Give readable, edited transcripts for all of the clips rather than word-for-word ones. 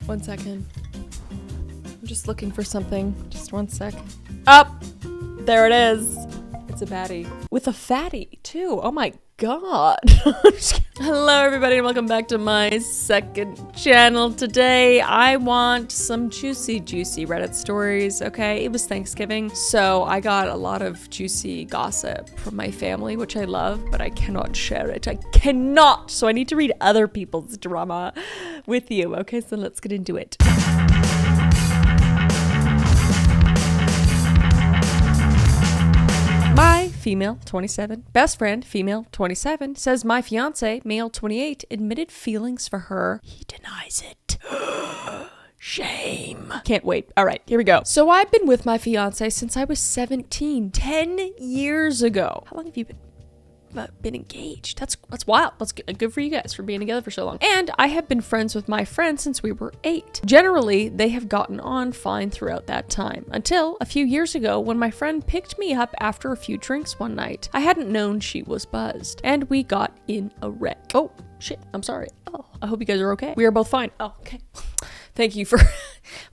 1 second. I'm just looking for something. Just 1 sec. Up! There it is. It's a baddie. With a fatty, too. Oh my god. Hello, everybody, and welcome back to my second channel. Today, I want some juicy Reddit stories, okay? It was Thanksgiving, so I got a lot of juicy gossip from my family, which I love, but I cannot share it. I cannot! So I need to read other people's drama with you, okay? So let's get into it. My female 27 best friend, female 27, says my fiance, male 28, admitted feelings for her. He denies it. Shame. Can't wait. All right, here we go. So I've been with my fiance since I was 17, 10 years ago. How long have you been engaged? That's wild. That's good for you guys for being together for so long. And I have been friends with my friend since we were 8. Generally, they have gotten on fine throughout that time, until a few years ago when my friend picked me up after a few drinks one night. I hadn't known she was buzzed, and we got in a wreck. Oh, shit. I'm sorry. Oh, I hope you guys are okay. We are both fine. Oh, okay. Thank you for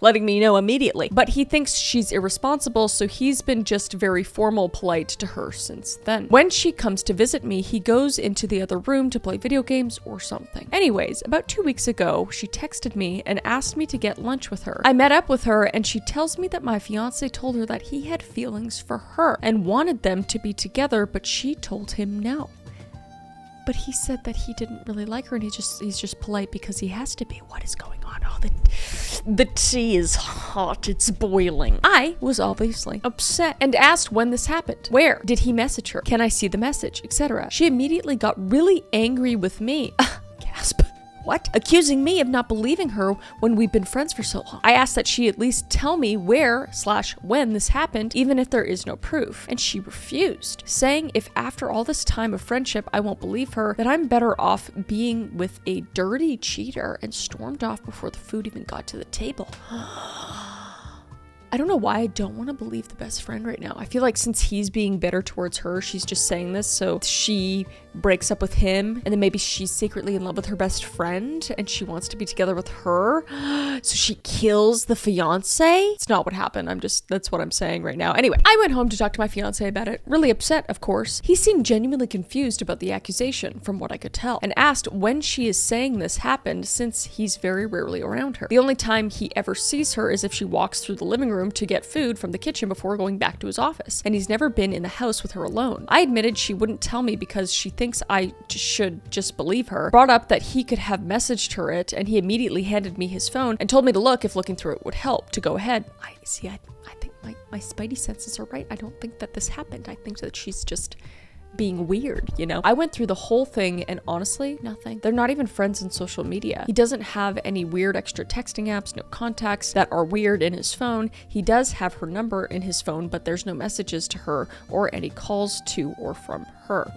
letting me know immediately. But he thinks she's irresponsible, so he's been just very formal, polite to her since then. When she comes to visit me, he goes into the other room to play video games or something. Anyways, about 2 weeks ago, she texted me and asked me to get lunch with her. I met up with her and she tells me that my fiance told her that he had feelings for her and wanted them to be together, but she told him no. But he said that he didn't really like her and he's just polite because he has to be. What is going on? Oh, the tea is hot. It's boiling. I was obviously upset and asked when this happened. Where? Did he message her? Can I see the message? Etc. She immediately got really angry with me. Gasp. What? Accusing me of not believing her when we've been friends for so long. I asked that she at least tell me where/when this happened, even if there is no proof. And she refused, saying if after all this time of friendship I won't believe her, that I'm better off being with a dirty cheater, and stormed off before the food even got to the table. I don't know why I don't want to believe the best friend right now. I feel like since he's being bitter towards her, she's just saying this so she breaks up with him, and then maybe she's secretly in love with her best friend and she wants to be together with her. So she kills the fiance? It's not what happened. That's what I'm saying right now. Anyway, I went home to talk to my fiance about it. Really upset, of course. He seemed genuinely confused about the accusation, from what I could tell, and asked when she is saying this happened, since he's very rarely around her. The only time he ever sees her is if she walks through the living room to get food from the kitchen before going back to his office, and he's never been in the house with her alone. I admitted she wouldn't tell me because she thinks I should just believe her. Brought up that he could have messaged her it, and he immediately handed me his phone and told me to look if looking through it would help, to go ahead. I think my spidey senses are right. I don't think that this happened. I think that she's just being weird, you know? I went through the whole thing and honestly, nothing. They're not even friends on social media. He doesn't have any weird extra texting apps, no contacts that are weird in his phone. He does have her number in his phone, but there's no messages to her or any calls to or from her.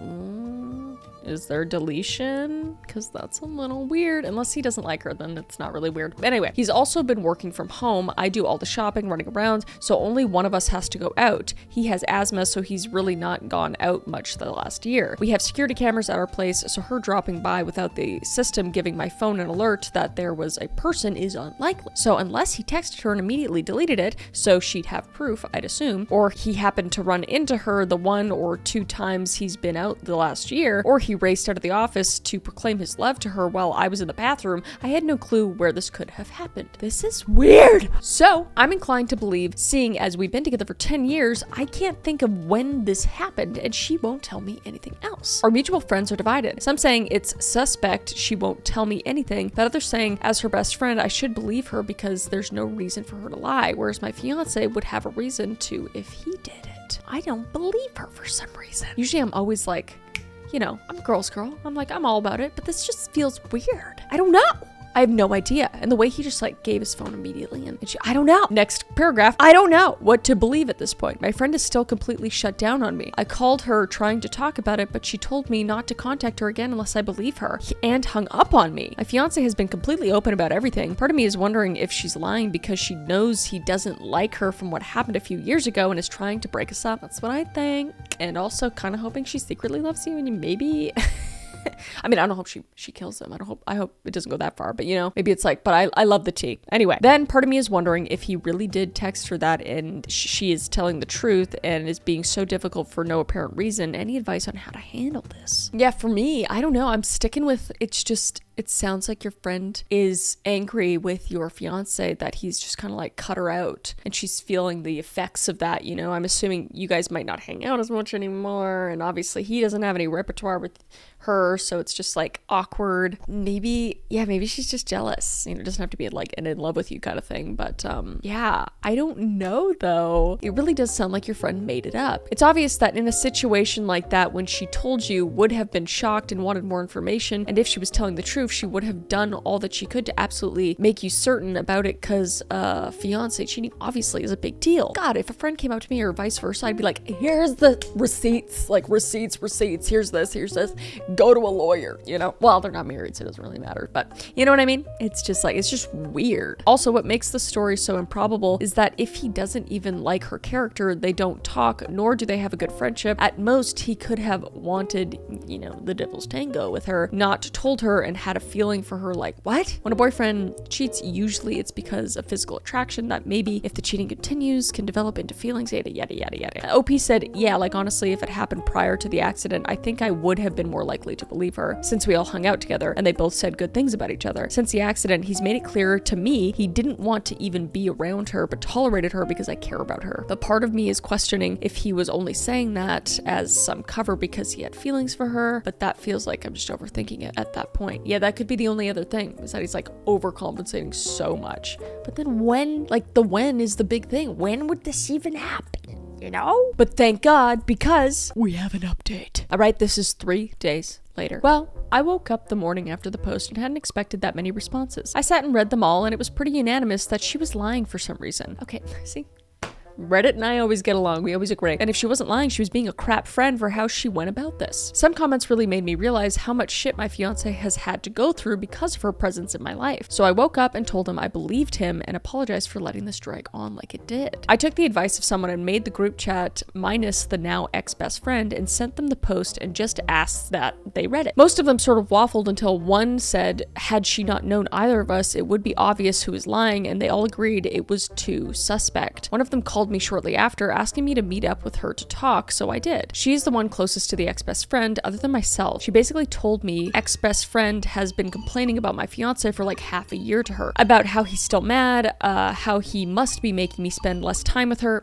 Is there deletion? Because that's a little weird. Unless he doesn't like her, then it's not really weird. But anyway, he's also been working from home. I do all the shopping, running around, so only one of us has to go out. He has asthma, so he's really not gone out much the last year. We have security cameras at our place, so her dropping by without the system giving my phone an alert that there was a person is unlikely. So unless he texted her and immediately deleted it, so she'd have proof, I'd assume, or he happened to run into her the 1 or 2 times he's been out the last year, or he raced out of the office to proclaim his love to her while I was in the bathroom, I had no clue where this could have happened. This is weird. So I'm inclined to believe, seeing as we've been together for 10 years, I can't think of when this happened, and she won't tell me anything else. Our mutual friends are divided. Some saying it's suspect she won't tell me anything, but others saying as her best friend I should believe her because there's no reason for her to lie, whereas my fiance would have a reason to if he did it. I don't believe her for some reason. Usually I'm always like, you know, I'm a girl's girl. I'm all about it, but this just feels weird. I don't know. I have no idea. And the way he just gave his phone immediately and I don't know. Next paragraph, I don't know what to believe at this point. My friend is still completely shut down on me. I called her trying to talk about it, but she told me not to contact her again unless I believe her, and hung up on me. My fiance has been completely open about everything. Part of me is wondering if she's lying because she knows he doesn't like her from what happened a few years ago and is trying to break us up. That's what I think. And also kind of hoping she secretly loves you and you maybe I mean, I don't hope she kills him. I hope it doesn't go that far, but you know, maybe it's like, but I love the tea. Anyway, then part of me is wondering if he really did text her that and she is telling the truth and is being so difficult for no apparent reason. Any advice on how to handle this? Yeah, for me, I don't know. I'm sticking with, it sounds like your friend is angry with your fiance that he's just kind of like cut her out and she's feeling the effects of that, you know. I'm assuming you guys might not hang out as much anymore, and obviously he doesn't have any repertoire with her, so it's just like awkward. Maybe she's just jealous, you know. It doesn't have to be like an in love with you kind of thing, but yeah, I don't know though. It really does sound like your friend made it up. It's obvious that in a situation like that, when she told you, would have been shocked and wanted more information, and if she was telling the truth, she would have done all that she could to absolutely make you certain about it, because fiance cheating obviously is a big deal. God, if a friend came up to me or vice versa, I'd be like, here's the receipts, like receipts, here's this, go to a lawyer, you know. Well, they're not married, so it doesn't really matter, but you know what I mean? It's just weird. Also, what makes the story so improbable is that if he doesn't even like her character, they don't talk, nor do they have a good friendship. At most, he could have wanted, you know, the devil's tango with her, not told her and had a feeling for her. Like, what? When a boyfriend cheats, usually it's because of physical attraction that maybe if the cheating continues can develop into feelings, yada yada yada yada. OP said, yeah, like honestly, if it happened prior to the accident, I think I would have been more likely to believe her, since we all hung out together and they both said good things about each other. Since the accident, he's made it clear to me he didn't want to even be around her, but tolerated her because I care about her. But part of me is questioning if he was only saying that as some cover because he had feelings for her, but that feels like I'm just overthinking it at that point. Yeah, that could be the only other thing, is that he's like overcompensating so much. But then when is the big thing. When would this even happen? You know? But thank God, because we have an update. All right, this is 3 days later. Well, I woke up the morning after the post and hadn't expected that many responses. I sat and read them all, and it was pretty unanimous that she was lying for some reason. Okay, see? Reddit and I always get along. We always agree. And if she wasn't lying, she was being a crap friend for how she went about this. Some comments really made me realize how much shit my fiance has had to go through because of her presence in my life. So I woke up and told him I believed him and apologized for letting this drag on like it did. I took the advice of someone and made the group chat minus the now ex-best friend and sent them the post and just asked that they read it. Most of them sort of waffled until one said, had she not known either of us, it would be obvious who was lying, and they all agreed it was too suspect. One of them called me shortly after asking me to meet up with her to talk, so I did. She's the one closest to the ex-best friend other than myself. She basically told me ex-best friend has been complaining about my fiance for like half a year to her, about how he's still mad, how he must be making me spend less time with her.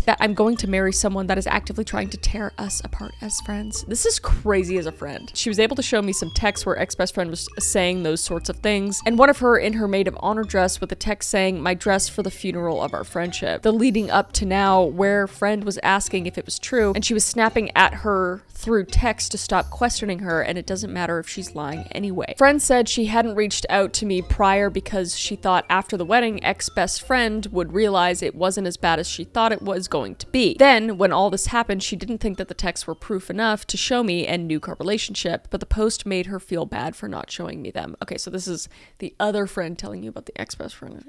That I'm going to marry someone that is actively trying to tear us apart as friends. This is crazy as a friend. She was able to show me some texts where ex-best friend was saying those sorts of things, and one of her in her maid of honor dress with a text saying, my dress for the funeral of our friendship. The leading up to now where friend was asking if it was true, and she was snapping at her through text to stop questioning her, and it doesn't matter if she's lying anyway. Friend said she hadn't reached out to me prior because she thought after the wedding, ex-best friend would realize it wasn't as bad as she thought it was going to be. Then, when all this happened, she didn't think that the texts were proof enough to show me and nuke our relationship, but the post made her feel bad for not showing me them. Okay, so this is the other friend telling you about the ex-best friend.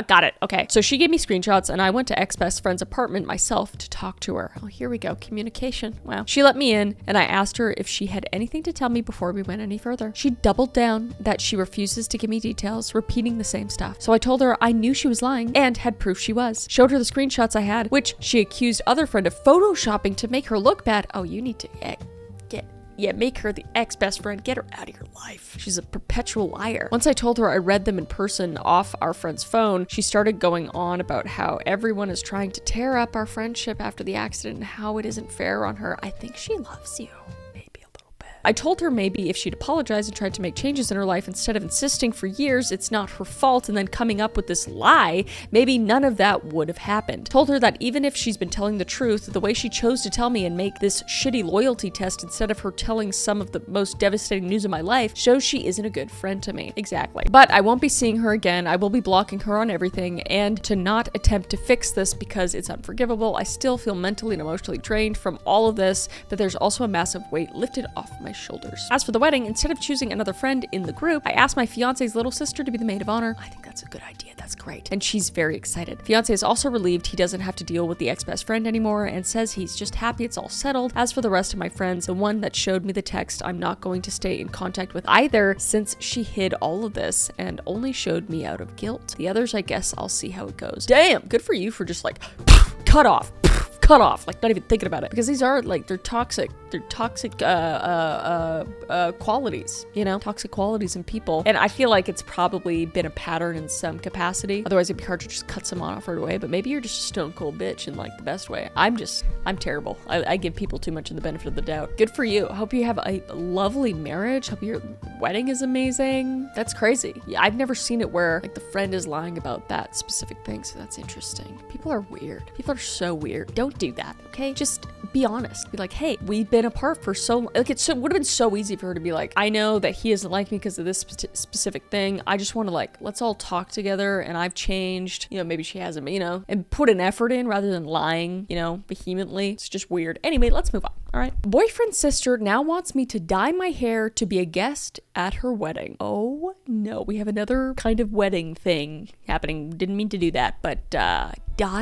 Got it. Okay, so she gave me screenshots, and I went to ex-best friend's apartment myself to talk to her. Oh, here we go. Communication. Wow. She let me in, and I asked her if she had anything to tell me before we went any further. She doubled down that she refuses to give me details, repeating the same stuff. So I told her I knew she was lying and had proof she was. Showed her the screenshots I had, which she accused other friend of photoshopping to make her look bad. Oh, you need to make her the ex-best friend. Get her out of your life. She's a perpetual liar. Once I told her I read them in person off our friend's phone, she started going on about how everyone is trying to tear up our friendship after the accident and how it isn't fair on her. I think she loves you. I told her maybe if she'd apologize and tried to make changes in her life instead of insisting for years it's not her fault and then coming up with this lie, maybe none of that would have happened. Told her that even if she's been telling the truth, the way she chose to tell me and make this shitty loyalty test instead of her telling some of the most devastating news of my life shows she isn't a good friend to me. Exactly. But I won't be seeing her again. I will be blocking her on everything, and to not attempt to fix this because it's unforgivable. I still feel mentally and emotionally drained from all of this, but there's also a massive weight lifted off my shoulders. As for the wedding, instead of choosing another friend in the group, I asked my fiance's little sister to be the maid of honor. I think that's a good idea. That's great. And she's very excited. Fiance is also relieved he doesn't have to deal with the ex-best friend anymore and says he's just happy it's all settled. As for the rest of my friends, the one that showed me the text, I'm not going to stay in contact with either since she hid all of this and only showed me out of guilt. The others, I guess I'll see how it goes. Damn, good for you for just like cut off, like not even thinking about it, because these are like, they're toxic qualities, you know, toxic qualities in people. And I feel like it's probably been a pattern in some capacity. Otherwise it'd be hard to just cut someone off right away, but maybe you're just a stone cold bitch in like the best way. I'm terrible. I give people too much of the benefit of the doubt. Good for you. I hope you have a lovely marriage. Hope your wedding is amazing. That's crazy. Yeah, I've never seen it where like the friend is lying about that specific thing, so that's interesting. People are weird. People are so weird. Don't do that, okay? Just be honest. Be like, hey, we've been apart for so long. Like, it would have been so easy for her to be like, I know that he doesn't like me because of this specific thing. I just want to like, let's all talk together and I've changed. You know, maybe she hasn't, you know, and put an effort in rather than lying, you know, vehemently. It's just weird. Anyway, let's move on. All right. Boyfriend's sister now wants me to dye my hair to be a guest at her wedding. Oh no, we have another kind of wedding thing happening. Didn't mean to do that, but dye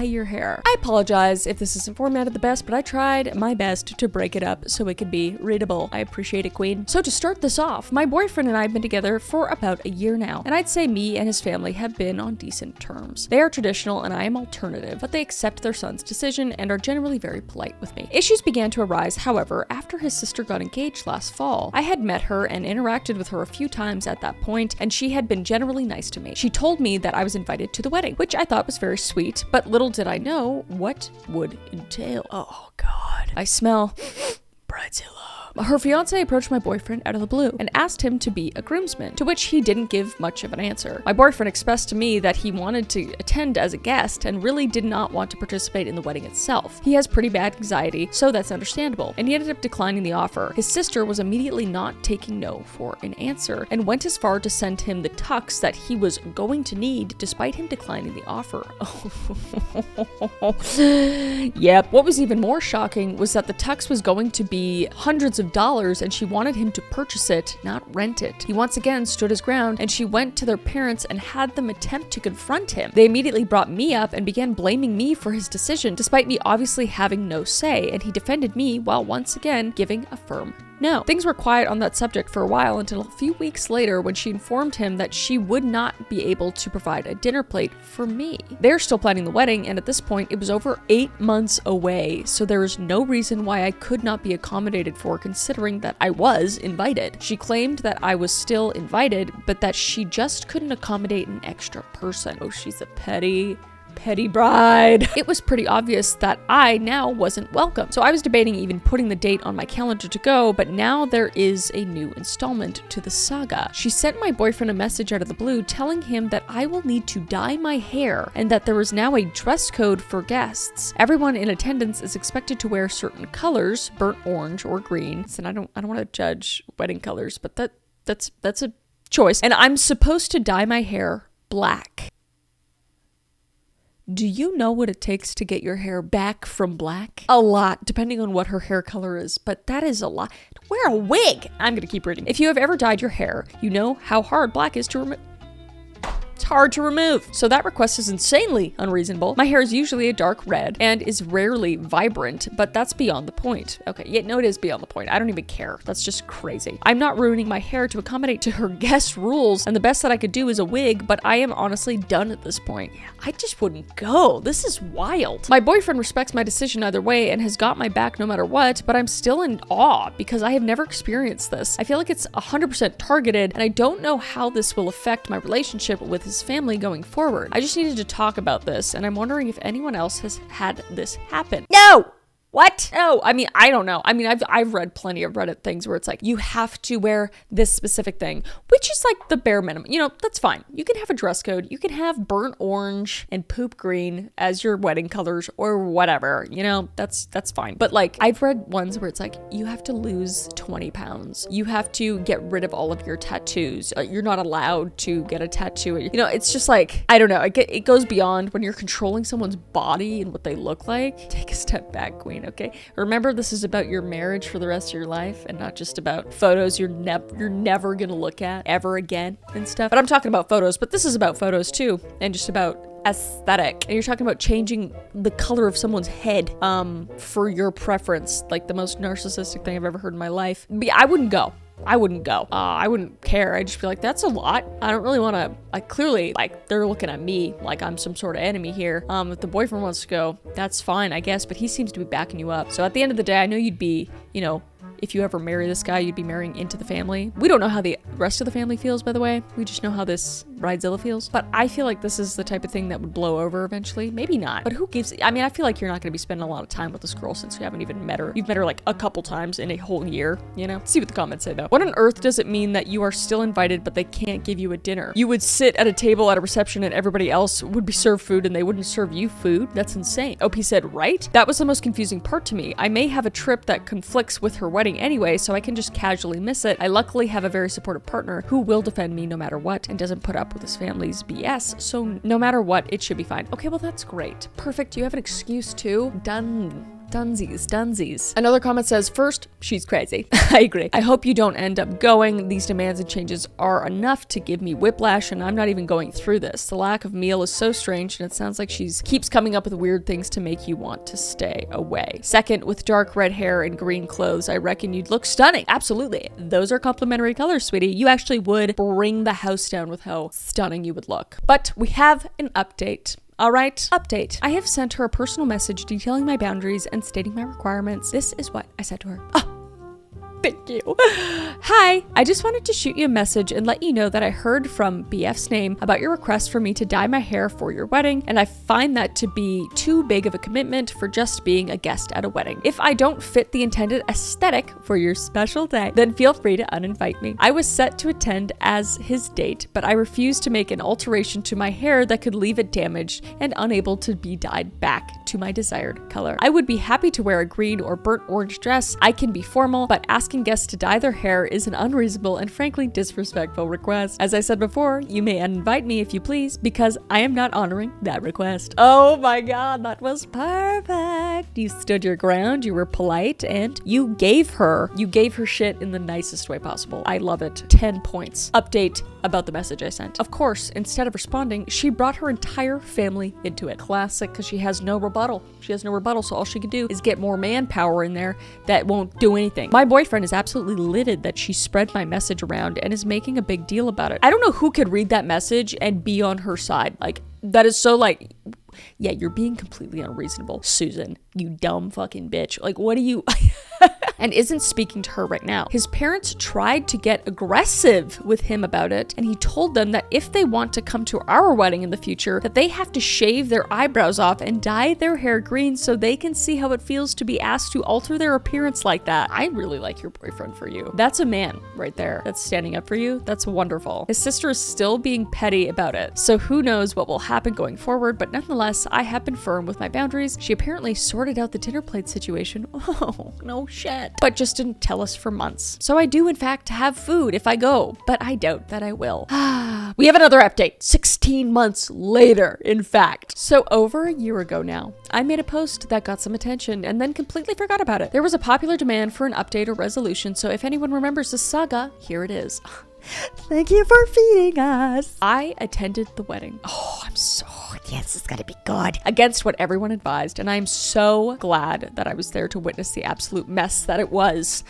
your hair. I apologize if this isn't formatted the best, but I tried my best to break it up so it could be readable. I appreciate it, queen. So to start this off, my boyfriend and I have been together for about a year now, and I'd say me and his family have been on decent terms. They are traditional and I am alternative, but they accept their son's decision and are generally very polite with me. Issues began to arise, however, after his sister got engaged last fall. I had met her and interacted with her a few times at that point, and she had been generally nice to me. She told me that I was invited to the wedding, which I thought was very sweet, but little did I know what would entail. Oh God, I smell bridezilla. Her fiance approached my boyfriend out of the blue and asked him to be a groomsman, to which he didn't give much of an answer. My boyfriend expressed to me that he wanted to attend as a guest and really did not want to participate in the wedding itself. He has pretty bad anxiety, so that's understandable, and he ended up declining the offer. His sister was immediately not taking no for an answer and went as far to send him the tux that he was going to need despite him declining the offer. Yep. What was even more shocking was that the tux was going to be hundreds of dollars and she wanted him to purchase it, not rent it. He once again stood his ground and she went to their parents and had them attempt to confront him. They immediately brought me up and began blaming me for his decision, despite me obviously having no say, and he defended me while once again giving a firm no. Things were quiet on that subject for a while until a few weeks later when she informed him that she would not be able to provide a dinner plate for me. They're still planning the wedding, and at this point it was over 8 months away, so there is no reason why I could not be accommodated for, considering that I was invited. She claimed that I was still invited, but that she just couldn't accommodate an extra person. Oh, she's a petty bride. It was pretty obvious that I now wasn't welcome. So I was debating even putting the date on my calendar to go, but now there is a new installment to the saga. She sent my boyfriend a message out of the blue telling him that I will need to dye my hair and that there is now a dress code for guests. Everyone in attendance is expected to wear certain colors, burnt orange or green. And I don't want to judge wedding colors, but that's a choice. And I'm supposed to dye my hair black. Do you know what it takes to get your hair back from black? A lot, depending on what her hair color is, but that is a lot. Wear a wig! I'm gonna keep reading. If you have ever dyed your hair, you know how hard black is to remove. It's hard to remove. So that request is insanely unreasonable. My hair is usually a dark red and is rarely vibrant, but that's beyond the point. Okay, yeah, no, it is beyond the point. I don't even care. That's just crazy. I'm not ruining my hair to accommodate to her guest rules, and the best that I could do is a wig, but I am honestly done at this point. I just wouldn't go. This is wild. My boyfriend respects my decision either way and has got my back no matter what, but I'm still in awe because I have never experienced this. I feel like it's 100% targeted, and I don't know how this will affect my relationship with his family going forward. I just needed to talk about this, and I'm wondering if anyone else has had this happen. No! What? No, I mean, I don't know. I mean, I've read plenty of Reddit things where it's like, you have to wear this specific thing, which is like the bare minimum. You know, that's fine. You can have a dress code. You can have burnt orange and poop green as your wedding colors or whatever. You know, that's fine. But like, I've read ones where it's like, you have to lose 20 pounds. You have to get rid of all of your tattoos. You're not allowed to get a tattoo. You know, it's just like, I don't know. It goes beyond when you're controlling someone's body and what they look like. Take a step back, queen. fine, okay? Remember, this is about your marriage for the rest of your life and not just about photos you're never gonna look at ever again and stuff. But I'm talking about photos, but this is about photos too, and just about aesthetic. And you're talking about changing the color of someone's head for your preference, like the most narcissistic thing I've ever heard in my life. But yeah, I wouldn't go. I wouldn't care. I'd just be like, that's a lot. I don't really want to, like, clearly, like, they're looking at me like I'm some sort of enemy here. If the boyfriend wants to go, that's fine, I guess, but he seems to be backing you up. So at the end of the day, I know you'd be, you know, if you ever marry this guy, you'd be marrying into the family. We don't know how the rest of the family feels, by the way. We just know how this Bridezilla feels. But I feel like this is the type of thing that would blow over eventually. Maybe not, but who gives? I mean, I feel like you're not going to be spending a lot of time with this girl since you haven't even met her. You've met her like a couple times in a whole year, you know? See what the comments say though. What on earth does it mean that you are still invited, but they can't give you a dinner? You would sit at a table at a reception and everybody else would be served food and they wouldn't serve you food? That's insane. OP said, right? That was the most confusing part to me. I may have a trip that conflicts with her wedding anyway, so I can just casually miss it. I luckily have a very supportive partner who will defend me no matter what and doesn't put up with his family's BS, so no matter what, it should be fine. Okay, well that's great. Perfect. You have an excuse too? Dunsies. Another comment says, first, she's crazy. I agree. I hope you don't end up going. These demands and changes are enough to give me whiplash, and I'm not even going through this. The lack of meal is so strange, and it sounds like she's keeps coming up with weird things to make you want to stay away. Second, with dark red hair and green clothes, I reckon you'd look stunning. Absolutely. Those are complementary colors, sweetie. You actually would bring the house down with how stunning you would look. But we have an update. All right, update. I have sent her a personal message detailing my boundaries and stating my requirements. This is what I said to her. Thank you. Hi, I just wanted to shoot you a message and let you know that I heard from BF's name about your request for me to dye my hair for your wedding, and I find that to be too big of a commitment for just being a guest at a wedding. If I don't fit the intended aesthetic for your special day, then feel free to uninvite me. I was set to attend as his date, but I refused to make an alteration to my hair that could leave it damaged and unable to be dyed back to my desired color. I would be happy to wear a green or burnt orange dress. I can be formal, but asking guests to dye their hair is an unreasonable and frankly disrespectful request. As I said before, you may uninvite me if you please, because I am not honoring that request. Oh my god, that was perfect. You stood your ground, you were polite, and you gave her shit in the nicest way possible. I love it. 10 points. Update about the message I sent. Of course, instead of responding, she brought her entire family into it. Classic, because she has no rebuttal. She has no rebuttal, so all she can do is get more manpower in there that won't do anything. My boyfriend is absolutely livid that she spread my message around and is making a big deal about it. I don't know who could read that message and be on her side. Like, that is so like, yeah, you're being completely unreasonable, Susan, you dumb fucking bitch. Like, what do you... and isn't speaking to her right now. His parents tried to get aggressive with him about it, and he told them that if they want to come to our wedding in the future, that they have to shave their eyebrows off and dye their hair green so they can see how it feels to be asked to alter their appearance like that. I really like your boyfriend for you. That's a man right there that's standing up for you. That's wonderful. His sister is still being petty about it, so who knows what will happen going forward, but nonetheless, I have been firm with my boundaries. She apparently sorted out the dinner plate situation. Oh, no shit. But just didn't tell us for months. So I do in fact have food if I go, but I doubt that I will. We have another update 16 months later, in fact. So over a year ago now, I made a post that got some attention and then completely forgot about it. There was a popular demand for an update or resolution, so if anyone remembers the saga, here it is. Thank you for feeding us. I attended the wedding. Oh, I'm so... yes, it's gonna be good. Against what everyone advised, and I'm so glad that I was there to witness the absolute mess that it was.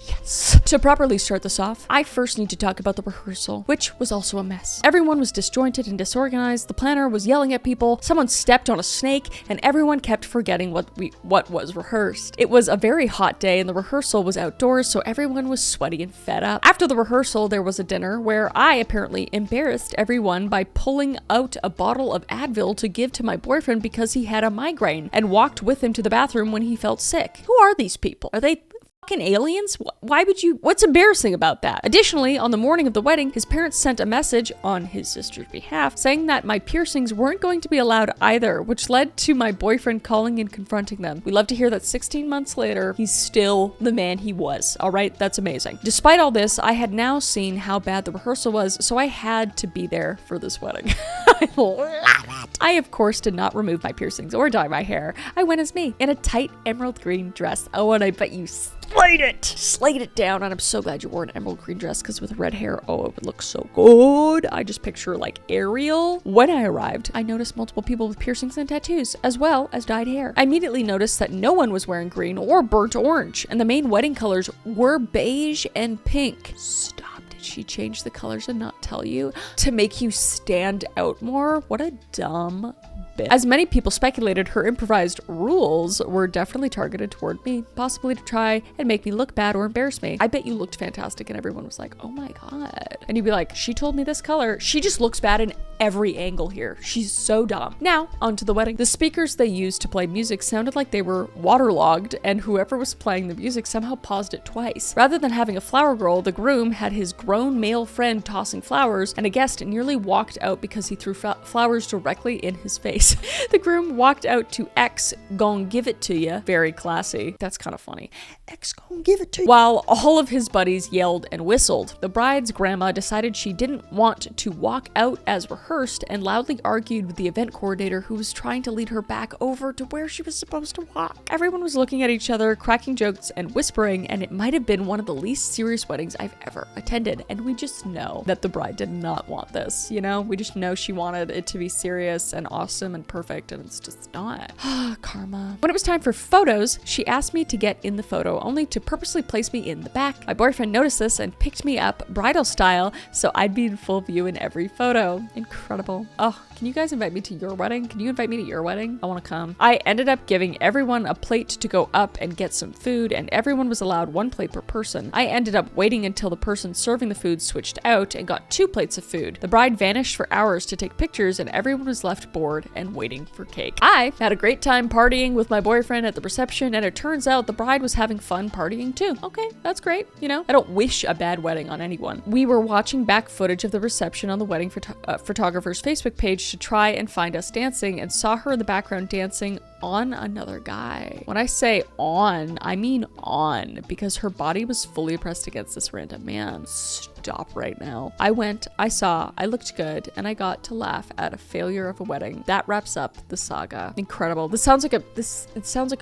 Yes. To properly start this off, I first need to talk about the rehearsal, which was also a mess. Everyone was disjointed and disorganized, the planner was yelling at people, someone stepped on a snake, and everyone kept forgetting what was rehearsed. It was a very hot day and the rehearsal was outdoors, so everyone was sweaty and fed up. After the rehearsal, there was a dinner where I apparently embarrassed everyone by pulling out a bottle of Advil to give to my boyfriend because he had a migraine, and walked with him to the bathroom when he felt sick. Who are these people? Are they fucking aliens? Why would you? What's embarrassing about that? Additionally, on the morning of the wedding, his parents sent a message on his sister's behalf saying that my piercings weren't going to be allowed either, which led to my boyfriend calling and confronting them. We love to hear that 16 months later, he's still the man he was. All right, that's amazing. Despite all this, I had now seen how bad the rehearsal was, so I had to be there for this wedding. I love it. I, of course, did not remove my piercings or dye my hair. I went as me in a tight emerald green dress. Oh, and I bet you slayed it down. And I'm so glad you wore an emerald green dress, because with red hair, oh, it would look so good. I just picture like Ariel. When I arrived, I noticed multiple people with piercings and tattoos, as well as dyed hair. I immediately noticed that no one was wearing green or burnt orange, and the main wedding colors were beige and pink. Stop. Did she change the colors and not tell you to make you stand out more? What a dumb bit. As many people speculated, her improvised rules were definitely targeted toward me, possibly to try and make me look bad or embarrass me. I bet you looked fantastic, and everyone was like, oh my god. And you'd be like, she told me this color. She just looks bad in every angle here. She's so dumb. Now, on to the wedding. The speakers they used to play music sounded like they were waterlogged, and whoever was playing the music somehow paused it twice. Rather than having a flower girl, the groom had his grown male friend tossing flowers, and a guest nearly walked out because he threw flowers directly in his face. The groom walked out to X gon' give it to ya. Very classy. That's kind of funny. X gon' give it to ya. While all of his buddies yelled and whistled, the bride's grandma decided she didn't want to walk out as rehearsed and loudly argued with the event coordinator, who was trying to lead her back over to where she was supposed to walk. Everyone was looking at each other, cracking jokes and whispering, and it might have been one of the least serious weddings I've ever attended. And we just know that the bride did not want this, you know? We just know she wanted it to be serious and awesome and perfect, and it's just not. Karma. When it was time for photos, she asked me to get in the photo, only to purposely place me in the back. My boyfriend noticed this and picked me up bridal style, so I'd be in full view in every photo. Incredible. Oh, can you guys invite me to your wedding? Can you invite me to your wedding? I want to come. I ended up giving everyone a plate to go up and get some food, and everyone was allowed 1 plate per person. I ended up waiting until the person serving the food switched out and got 2 plates of food. The bride vanished for hours to take pictures, and everyone was left bored and waiting for cake. I had a great time partying with my boyfriend at the reception, and it turns out the bride was having fun partying too. Okay, that's great. You know, I don't wish a bad wedding on anyone. We were watching back footage of the reception on the wedding photographer's Facebook page to try and find us dancing, and saw her in the background dancing on another guy. When I say on, I mean on, because her body was fully pressed against this random man. Stop right now. I went, I saw, I looked good, and I got to laugh at a failure of a wedding. That wraps up the saga. Incredible. It sounds like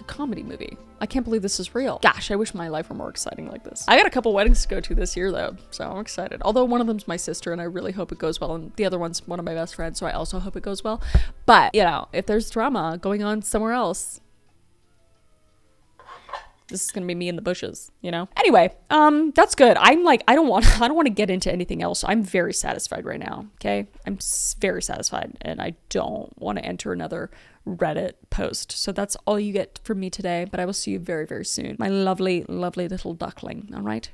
a comedy movie. I can't believe this is real. Gosh, I wish my life were more exciting like this. I got a couple weddings to go to this year though, so I'm excited. Although one of them's my sister, and I really hope it goes well, and the other one's one of my best friends, so I also hope it goes well. But, you know, if there's drama going on somewhere else, this is gonna be me in the bushes, you know? Anyway, that's good. I'm like, I don't want to get into anything else. I'm very satisfied right now, okay? I'm very satisfied, and I don't want to enter another Reddit post. So that's all you get from me today, but I will see you very, very soon. My lovely, lovely little duckling, all right?